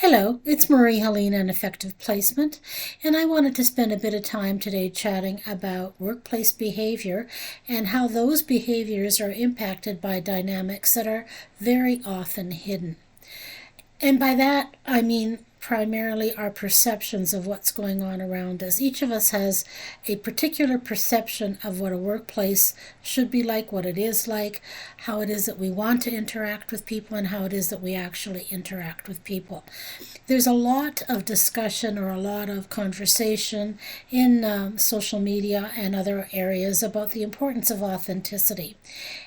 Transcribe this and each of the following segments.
Hello, it's Marie-Helene and Effective Placement, and I wanted to spend a bit of time today chatting about workplace behavior and how those behaviors are impacted by dynamics that are very often hidden. And by that, I mean primarily our perceptions of what's going on around us. Each of us has a particular perception of what a workplace should be like, what it is like, how it is that we want to interact with people, and how it is that we actually interact with people. There's a lot of discussion or a lot of conversation in social media and other areas about the importance of authenticity.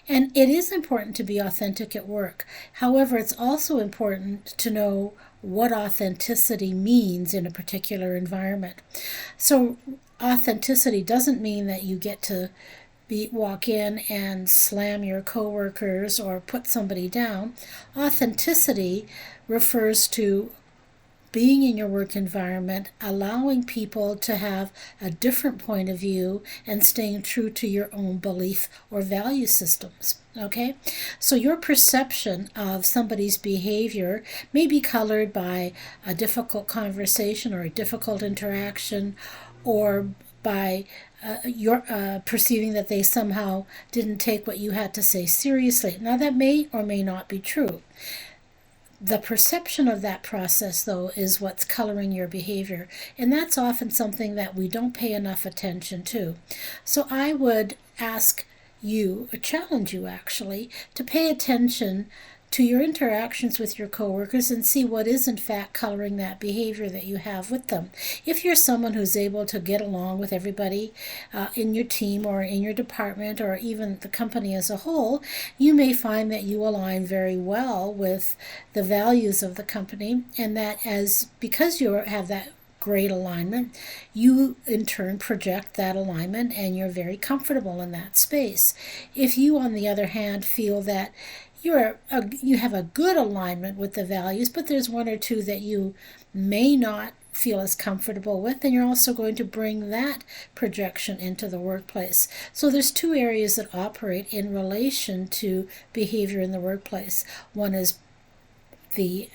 And it is important to be authentic at work. However, it's also important to know what authenticity means in a particular environment. So authenticity doesn't mean that you get to walk in and slam your coworkers or put somebody down. Authenticity refers to being in your work environment, allowing people to have a different point of view and staying true to your own belief or value systems. Okay? So your perception of somebody's behavior may be colored by a difficult conversation or a difficult interaction, or by your perceiving that they somehow didn't take what you had to say seriously. Now that may or may not be true. The perception of that process, though, is what's coloring your behavior. And that's often something that we don't pay enough attention to. So I would ask you, or challenge you actually, to pay attention to your interactions with your coworkers and see what is in fact coloring that behavior that you have with them. If you're someone who's able to get along with everybody in your team or in your department or even the company as a whole, you may find that you align very well with the values of the company, and that because you have that great alignment, you in turn project that alignment and you're very comfortable in that space. If you, on the other hand, feel that you have a good alignment with the values, but there's one or two that you may not feel as comfortable with, then you're also going to bring that projection into the workplace. So there's two areas that operate in relation to behavior in the workplace. One is the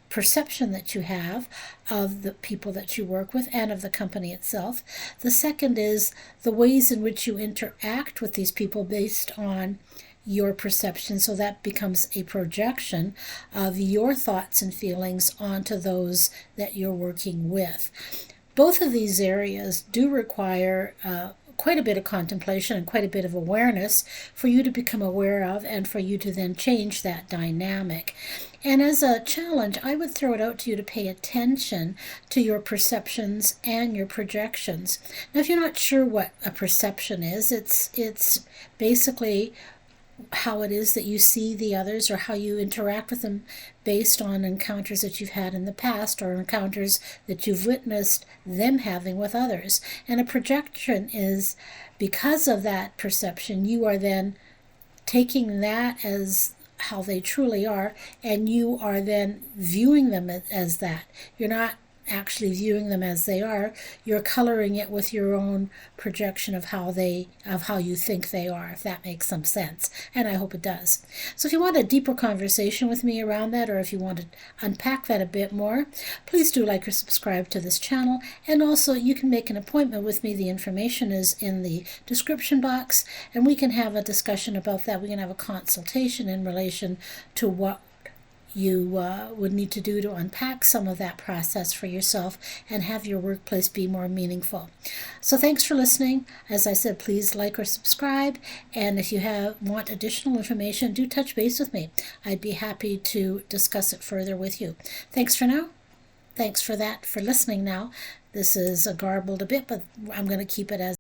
perception that you have of the people that you work with and of the company itself. The second is the ways in which you interact with these people based on your perception, so that becomes a projection of your thoughts and feelings onto those that you're working with. Both of these areas do require quite a bit of contemplation and quite a bit of awareness for you to become aware of and for you to then change that dynamic. And as a challenge, I would throw it out to you to pay attention to your perceptions and your projections. Now, if you're not sure what a perception is, it's basically how it is that you see the others or how you interact with them based on encounters that you've had in the past or encounters that you've witnessed them having with others. And a projection is, because of that perception, you are then taking that as how they truly are, and you are then viewing them as that. You're not actually viewing them as they are. You're coloring it with your own projection of how you think they are, if that makes some sense, and I hope it does. So if you want a deeper conversation with me around that, or if you want to unpack that a bit more, please do like or subscribe to this channel, and also you can make an appointment with me. The information is in the description box, and we can have a discussion about that. We can have a consultation in relation to what you would need to do to unpack some of that process for yourself and have your workplace be more meaningful. So thanks for listening. As I said, please like or subscribe, and if you want additional information, do touch base with me. I'd be happy to discuss it further with you. Thanks for now. Thanks for listening now. This is garbled a bit, but I'm going to keep it as